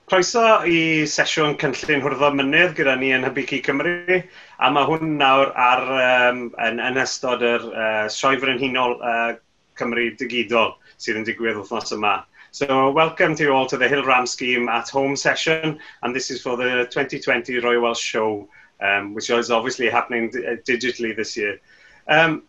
Croeso i sesiwn cynllun hwrddo mynydd gyda ni yn Hybugu Cymru, a mae hwn nawr yn ystod yr sioe frenhinol Cymru digidol sydd yn digwydd wythnos yma. So welcome to you all to the Hill Ram Scheme at Home session, and this is for the 2020 Royal Welsh Show, which is obviously happening digitally this year.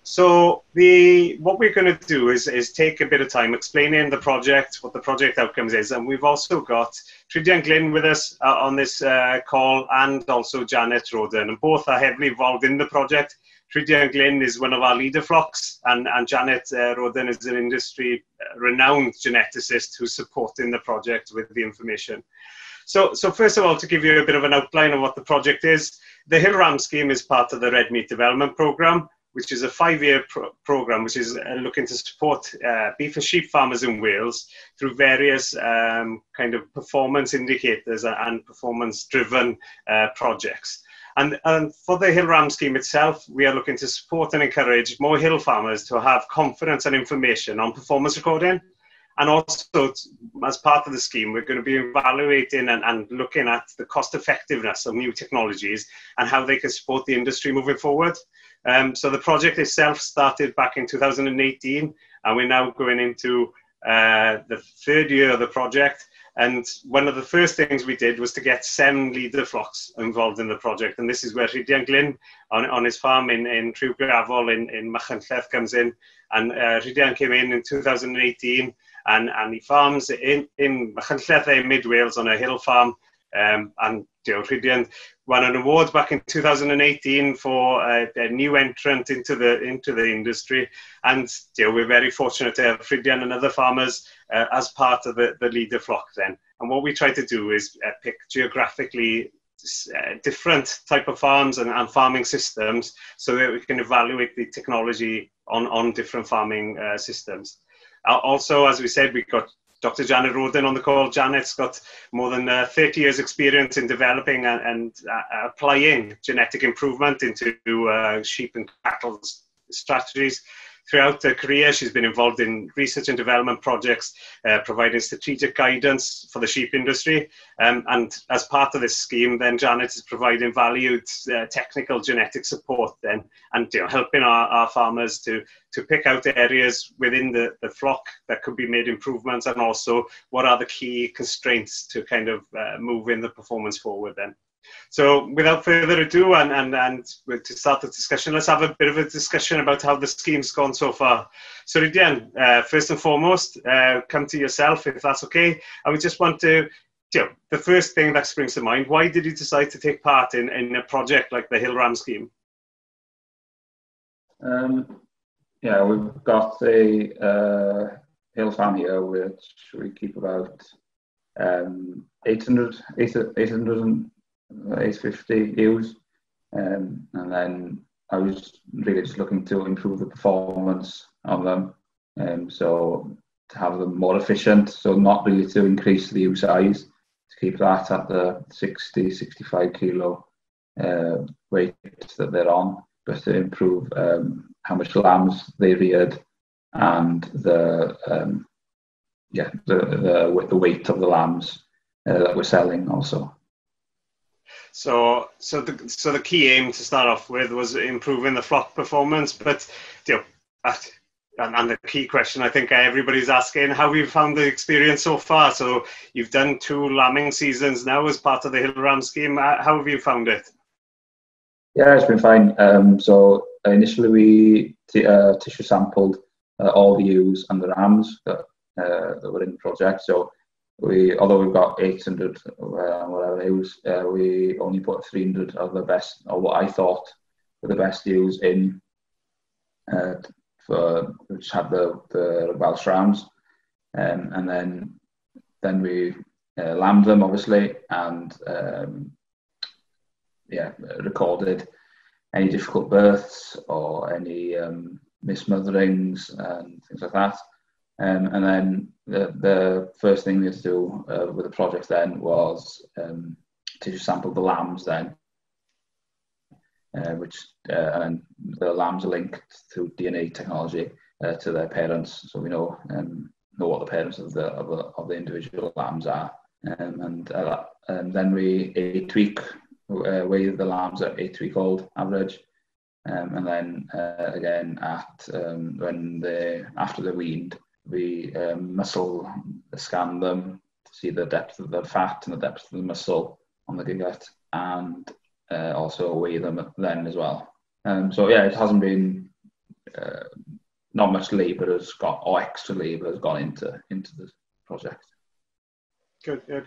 So what we're going to do is take a bit of time explaining the project, what the project outcomes is, and we've also got Rhidian Glyn with us on this call, and also Janet Roden, and both are heavily involved in the project. Rhidian Glyn is one of our leader flocks, and Janet Roden is an industry renowned geneticist who's supporting the project with the information. So first of all, to give you a bit of an outline of what the project is, the Hill Ram Scheme is part of the Red Meat Development Programme, which is a 5-year programme which is looking to support beef and sheep farmers in Wales through various kind of performance indicators and performance-driven projects. And for the Hill Ram Scheme itself, we are looking to support and encourage more hill farmers to have confidence and information on performance recording. And also, as part of the scheme, we're going to be evaluating and looking at the cost effectiveness of new technologies and how they can support the industry moving forward. So the project itself started back in 2018, and we're now going into the 3rd year of the project. And one of the first things we did was to get 7 leader flocks involved in the project. And this is where Rhidian Glyn on his farm in Trew Gravel in Machynlleth comes in. And Rhidian came in 2018, and he farms in Machynlleth, Mid Wales, on a hill farm. And Rhidian won an award back in 2018 for a new entrant into the industry, and we're very fortunate to have Rhidian and other farmers as part of the leader flock then. And what we try to do is pick geographically different type of farms and farming systems so that we can evaluate the technology on different farming systems. Also, as we said, we've got Dr. Janet Roden on the call. Janet's got more than 30 years experience in developing and applying genetic improvement into sheep and cattle strategies. Throughout her career, she's been involved in research and development projects, providing strategic guidance for the sheep industry. And as part of this scheme, then Janet is providing valued technical genetic support then, and helping our farmers to pick out the areas within the flock that could be made improvements, and also what are the key constraints to kind of move in the performance forward then. So without further ado, and to start the discussion, let's have a bit of a discussion about how the scheme's gone so far. So Rhidian, first and foremost, come to yourself, if that's okay. I would just want to, the first thing that springs to mind, why did you decide to take part in a project like the Hill Ram Scheme? Yeah, we've got a hill farm here, which we keep about 850 ewes, and then I was really just looking to improve the performance of them, so to have them more efficient, so not really to increase the ewe size, to keep that at the 60-65 kilo weight that they're on, but to improve how much lambs they reared and the weight of the lambs that we're selling also. So the key aim to start off with was improving the flock performance, but and the key question I think everybody's asking, how have you found the experience so far? So you've done 2 lambing seasons now as part of the Hill Ram Scheme. How have you found it? Yeah, it's been fine. So initially we tissue sampled all the ewes and the rams that were in the project. So although we've got 800 whatever ewes, we only put 300 of the best, or what I thought were the best ewes in, which had the Welsh rams, and then we lambed them obviously, and recorded any difficult births or any mismotherings and things like that. And then the first thing we had to do with the project then was to sample the lambs then, and the lambs are linked through DNA technology to their parents, so we know what the parents of the individual lambs are. and then we 8-week weigh the lambs at 8-week-old average, and then again at after they're weaned, we muscle scan them to see the depth of the fat and the depth of the muscle on the giglet, and also weigh them then as well. So yeah, it hasn't been not much labour or extra labour has gone into the project. Good, good.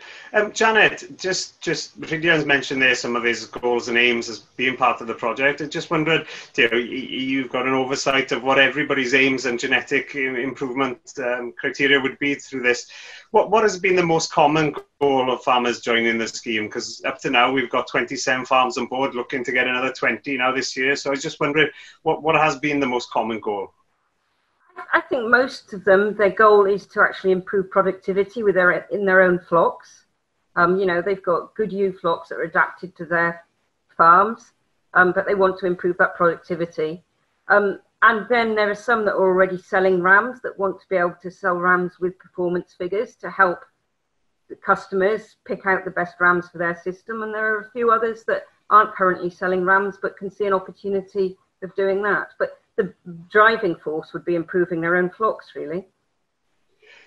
Janet, just Rhidian's mentioned there some of his goals and aims as being part of the project. I just wondered, you've got an oversight of what everybody's aims and genetic improvement criteria would be through this. What has been the most common goal of farmers joining the scheme? Because up to now we've got 27 farms on board, looking to get another 20 now this year. So I was just wondering, what has been the most common goal? I think most of them, their goal is to actually improve productivity in their own flocks. They've got good ewe flocks that are adapted to their farms, but they want to improve that productivity. And then there are some that are already selling rams that want to be able to sell rams with performance figures to help the customers pick out the best rams for their system. And there are a few others that aren't currently selling rams but can see an opportunity of doing that. But the driving force would be improving their own flocks, really.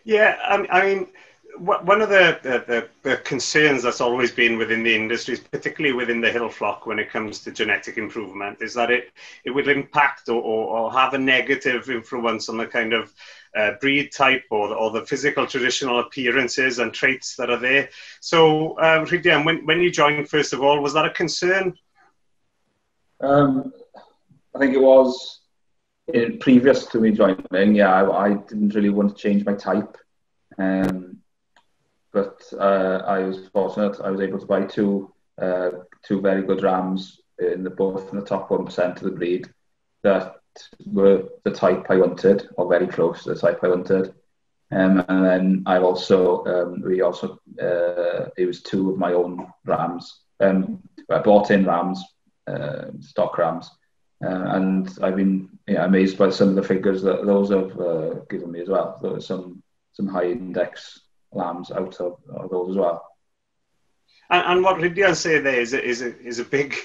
Yeah, I mean, one of the concerns that's always been within the industry, particularly within the hill flock when it comes to genetic improvement, is that it will impact or have a negative influence on the kind of breed type or the physical traditional appearances and traits that are there. So, Rhidian, when you joined, first of all, was that a concern? I think it was. Previous to me joining, I didn't really want to change my type, but I was fortunate. I was able to buy two very good rams both in the top 1% of the breed that were the type I wanted, or very close to the type I wanted. And then it was two of my own rams. I bought in rams, stock rams. And I've been amazed by some of the figures that those have given me as well. There are some high index lambs out of those as well. And what Rhidian said there is a big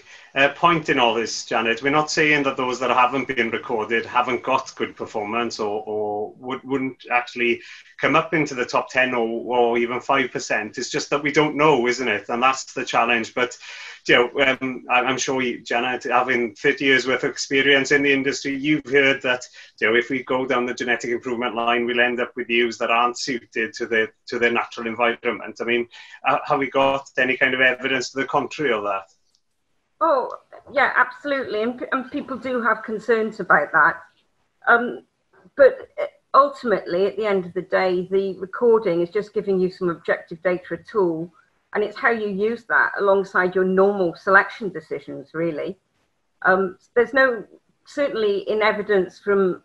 point in all this, Janet. We're not saying that those that haven't been recorded haven't got good performance or wouldn't actually come up into the top 10 or even 5%. It's just that we don't know, isn't it? And that's the challenge. But I'm sure, Janet, having 30 years worth of experience in the industry, you've heard that if we go down the genetic improvement line, we'll end up with ewes that aren't suited to their natural environment. I mean, have we got any kind of evidence to the contrary of that? Oh, yeah, absolutely. And people do have concerns about that. But ultimately, at the end of the day, the recording is just giving you some objective data, a tool. And it's how you use that alongside your normal selection decisions, really. There's certainly in evidence from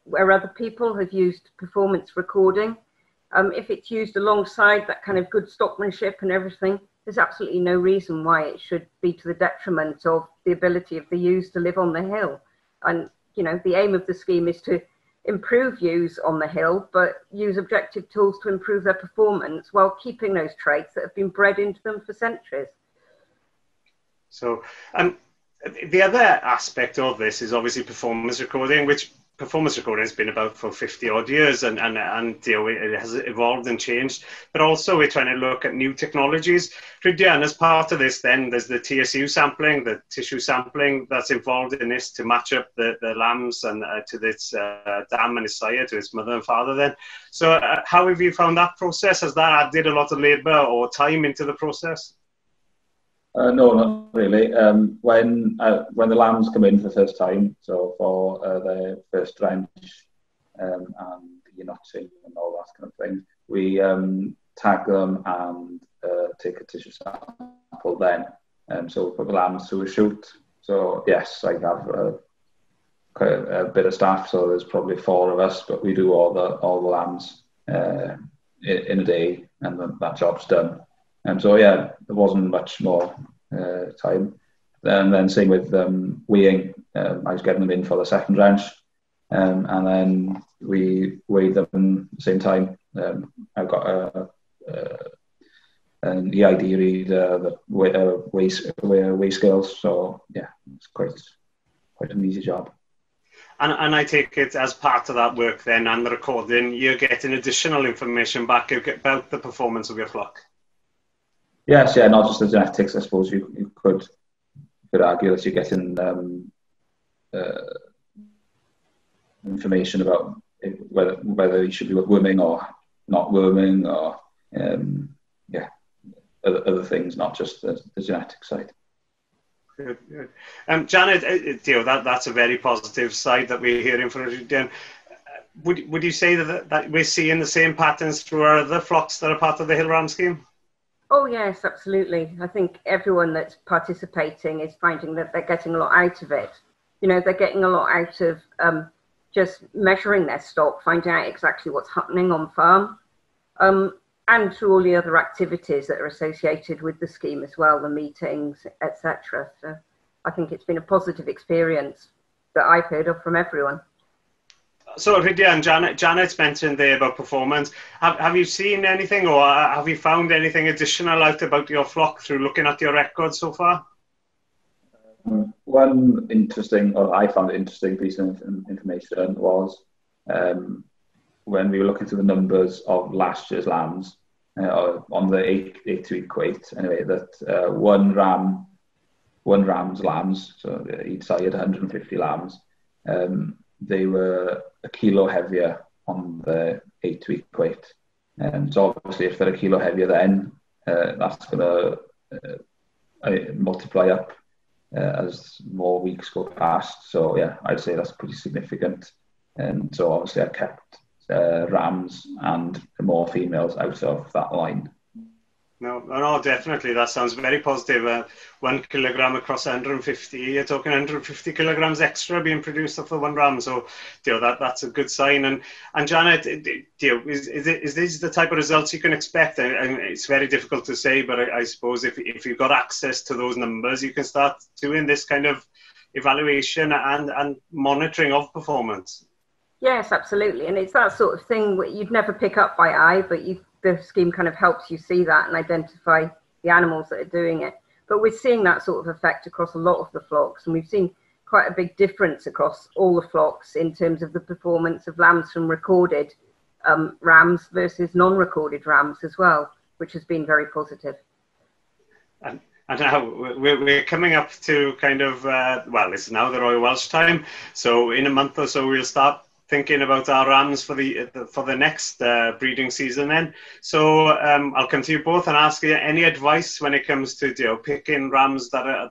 where other people have used performance recording. If it's used alongside that kind of good stockmanship and everything, there's absolutely no reason why it should be to the detriment of the ability of the ewes to live on the hill. And, the aim of the scheme is to improve ewes on the hill, but use objective tools to improve their performance while keeping those traits that have been bred into them for centuries. So, the other aspect of this is obviously performance recording, which performance recording has been about for 50 odd years and it has evolved and changed, but also we're trying to look at new technologies. Rhidian, as part of this then, there's the TSU sampling, the tissue sampling that's involved in this to match up the lambs and to this dam and his sire, to his mother and father then. So how have you found that process? Has that added a lot of labour or time into the process? No, not really. When the lambs come in for the first time, so for their first drench and you're notching and all that kind of thing, we tag them and take a tissue sample then. So we put the lambs through a chute. So yes, I have quite a bit of staff, so there's probably 4 of us, but we do all the lambs in a day, and that job's done. So yeah, there wasn't much more time. And then same with weighing. I was getting them in for the second drench, and then we weighed them at the same time. I've got an EID reader, the weigh scales. So yeah, it's quite an easy job. And I take it as part of that work then and the recording, you're getting additional information back about the performance of your flock. Yes, yeah, not just the genetics. I suppose you could argue that you're getting information about whether you should be worming or not worming, or other things, not just the genetic side. Good. Janet, that's a very positive side that we're hearing from Rhidian. Would you say that we're seeing the same patterns through our other flocks that are part of the hill ram scheme? Oh yes, absolutely. I think everyone that's participating is finding that they're getting a lot out of it. They're getting a lot out of just measuring their stock, finding out exactly what's happening on farm, and through all the other activities that are associated with the scheme as well, the meetings, etc. So I think it's been a positive experience that I've heard of from everyone. So Rhidian, Janet's mentioned there about performance. Have you seen anything, or have you found anything additional out about your flock through looking at your records so far? One interesting, or I found an interesting piece of information was when we were looking through the numbers of last year's lambs on the 8-week weight. Anyway, that one ram's lambs, so each side 150 lambs, they were a kilo heavier on the 8-week weight. So obviously, if they're a kilo heavier, then that's going to multiply up as more weeks go past. So yeah, I'd say that's pretty significant. And so obviously I kept rams and more females out of that line. No, definitely. That sounds very positive. 1 kilogram across 150. You're talking 150 kilograms extra being produced off the one ram. So, that's a good sign. And Janet, is this the type of results you can expect? And it's very difficult to say, but I suppose if you've got access to those numbers, you can start doing this kind of evaluation and monitoring of performance. Yes, absolutely. And it's that sort of thing where you'd never pick up by eye, but the scheme kind of helps you see that and identify the animals that are doing it. But we're seeing that sort of effect across a lot of the flocks, and we've seen quite a big difference across all the flocks in terms of the performance of lambs from recorded rams versus non-recorded rams as well, which has been very positive. And now we're coming up to kind of, it's now the Royal Welsh time. So in a month or so, we'll start thinking about our rams for the next breeding season then. So I'll come to you both and ask you any advice when it comes to picking rams that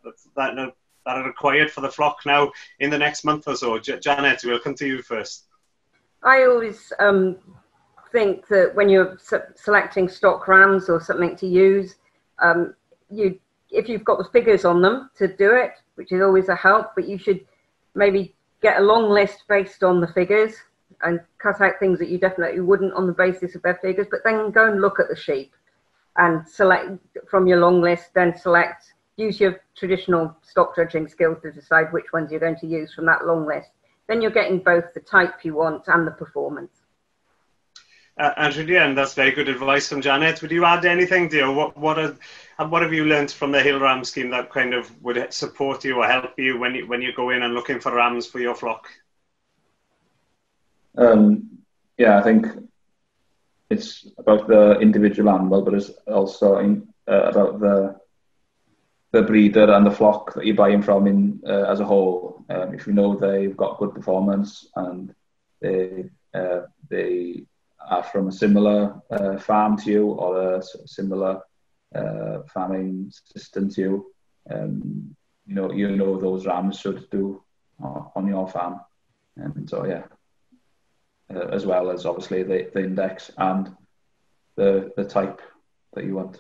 are required for the flock now in the next month or so. Janet, we'll come to you first. I always think that when you're selecting stock rams or something to use, if you've got the figures on them to do it, which is always a help, but you should maybe get a long list based on the figures and cut out things that you definitely wouldn't on the basis of their figures, but then go and look at the sheep and select from your long list, then use your traditional stock judging skills to decide which ones you're going to use from that long list. Then you're getting both the type you want and the performance. And Rhidian, that's very good advice from Janet. Would you add anything, dear? What have you learned from the Hill Ram scheme that kind of would support you or help you when you go in and looking for rams for your flock? I think it's about the individual animal, but it's also about the breeder and the flock that you're buying from as a whole. If you know they've got good performance and they are from a similar farm to you or a similar farming system to you, you know those rams should do on your farm. And so as well as obviously the index and the type that you want.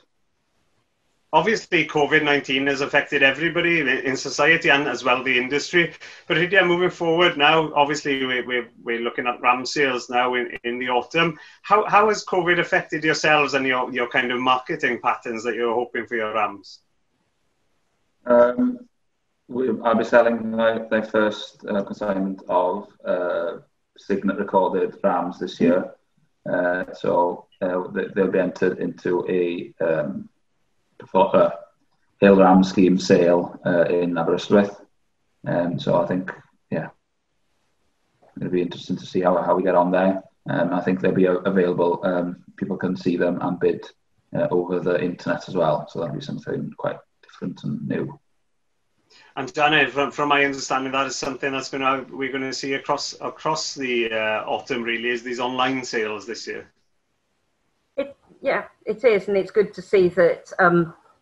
Obviously, COVID-19 has affected everybody in society and as well the industry. But moving forward now, obviously we're looking at ram sales now in the autumn. How has COVID affected yourselves and your kind of marketing patterns that you're hoping for your rams? I'll be selling my first consignment of signet recorded rams this year. So they'll be entered into Hill Ram Scheme sale in Aberystwyth. So I think, yeah, it'll be interesting to see how we get on there. I think they'll be available. People can see them and bid over the internet as well. So that'll be something quite different and new. And Janet, from my understanding, that is something that's we're going to see across the autumn. Really, is these online sales this year? Yeah, it is, and it's good to see that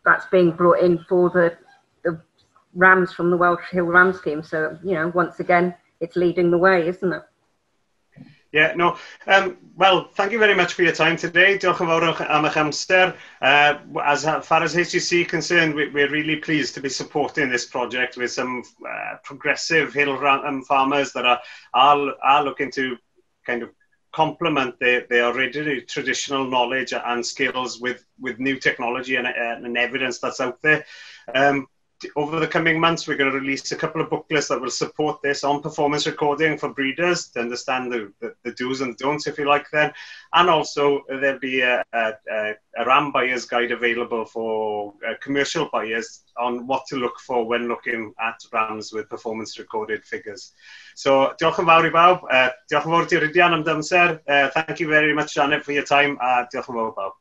that's being brought in for the rams from the Welsh Hill Ram Scheme. So, you know, once again, it's leading the way, isn't it? Yeah, no. Well, thank you very much for your time today. Diolch yn fawr am eich amser. As far as HGC concerned, we're really pleased to be supporting this project with some progressive hill ram farmers that are looking to kind of complement their already traditional knowledge and skills with new technology and evidence that's out there. Over the coming months, we're going to release a couple of booklets that will support this on performance recording for breeders to understand the do's and don'ts, if you like, then. And also, there'll be a ram buyer's guide available for commercial buyers on what to look for when looking at rams with performance recorded figures. So, diolch yn fawr I bawb. Diolch yn fawr ti Rhidian am dy amser. Thank you very much, Janet, for your time. Diolch yn fawr I bawb.